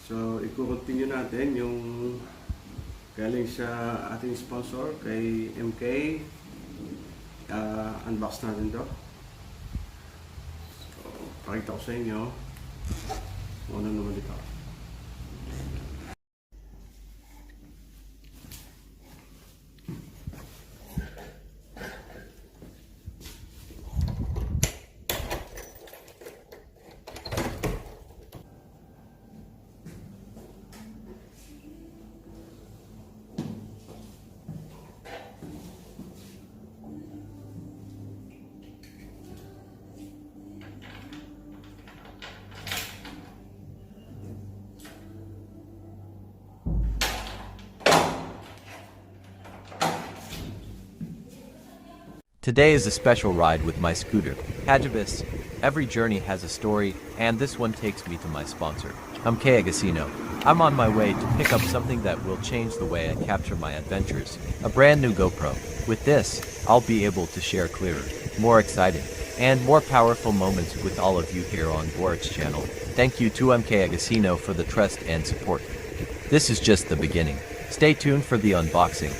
So, i-continue natin yung galing sa ating sponsor kay MK. Unbox natin to. So, pakita ko sa inyo. Ano naman dito. Today is a special ride with my scooter, Hagibis. Every journey has a story, and this one takes me to my sponsor, MK AGASINO. I'm on my way to pick up something that will change the way I capture my adventures, a brand new GoPro. With this, I'll be able to share clearer, more exciting, and more powerful moments with all of you here on Borickz channel. Thank you to MK AGASINO for the trust and support. This is just the beginning. Stay tuned for the unboxing.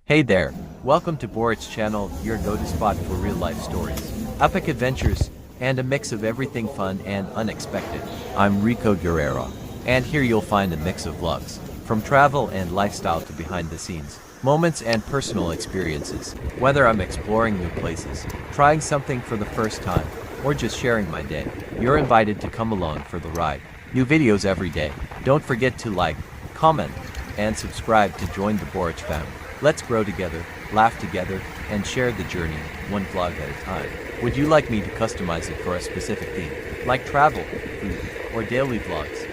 Hey there, welcome to Borickz channel, your go-to spot for real-life stories, epic adventures, and a mix of everything fun and unexpected. I'm Rico Guerrero, and here you'll find a mix of vlogs, from travel and lifestyle to behind-the-scenes moments and personal experiences. Whether I'm exploring new places, trying something for the first time, or just sharing my day, you're invited to come along for the ride. New videos every day. Don't forget to like, comment, and subscribe to join the Borickz family. Let's grow together, laugh together, and share the journey, one vlog at a time. Would you like me to customize it for a specific theme, like travel, food, or daily vlogs?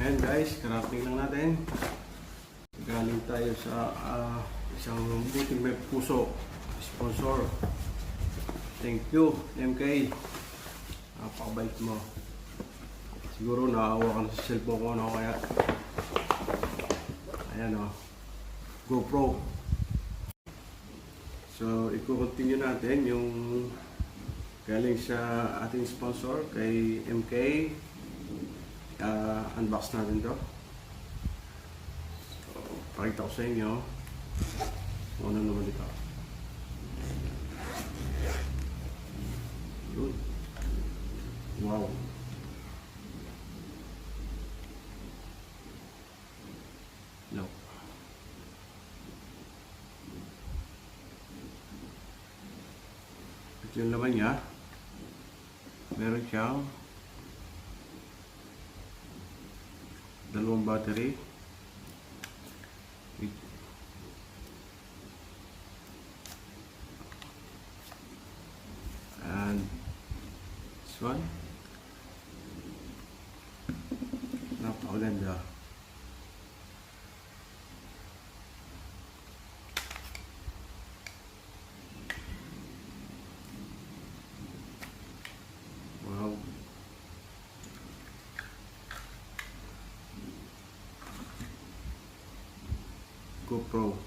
Ngayon guys, karating lang natin. Galing tayo sa isang buting may puso sponsor. Thank you, MK. Napakabait mo. Siguro naawa ka na sa cellphone ko, no? Kaya ayan o, GoPro. So, i-continue natin yung galing sa ating sponsor kay MK. Unbox natin to. So, pakita ko sa inyo kung ano naman ito. Yun. Wow. No. Ito yung laman niya. Meron siyang dalawang battery. And this one. Napakaganda. Wow. GoPro.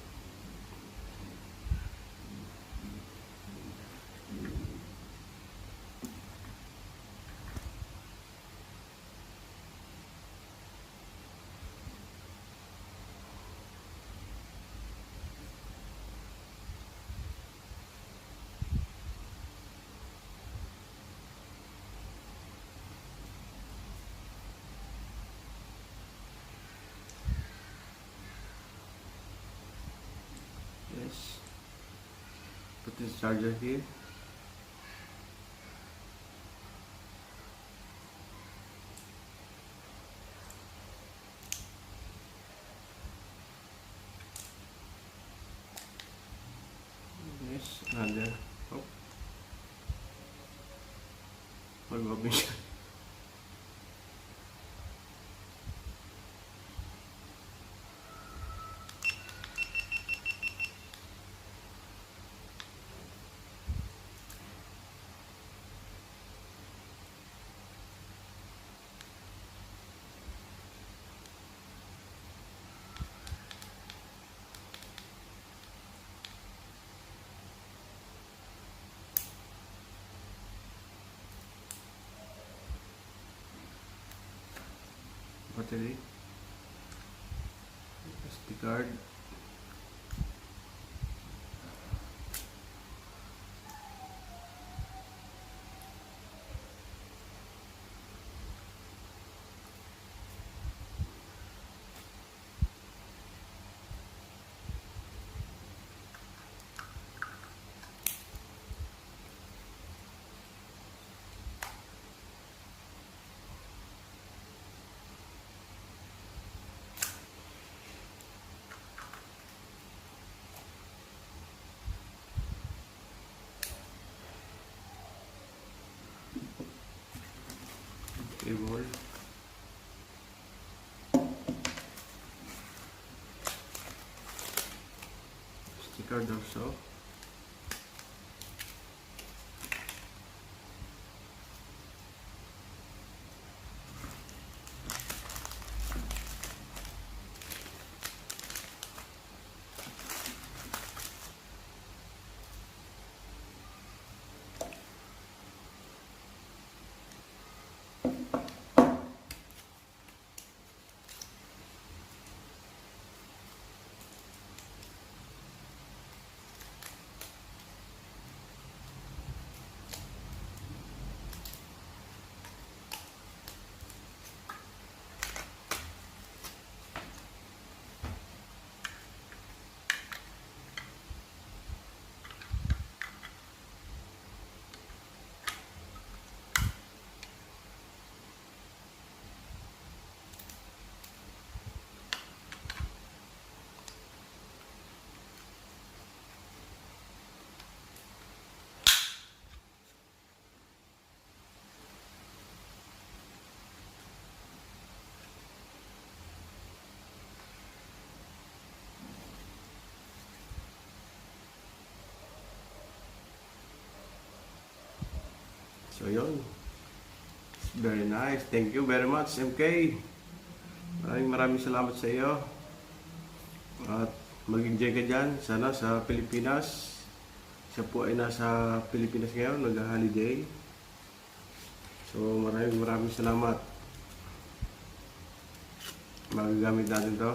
Yes. Put this charger here. Yes, another. Oh. Mag-open. Battery, SD card, cable, SD card also. So yun. Very nice. Thank you very much, MK. Maraming salamat sa iyo. At mag-enjoy ka dyan. Sana sa Pilipinas. Siya po ay nasa Pilipinas ngayon. Nag-holiday. So maraming salamat. Magagamit natin to.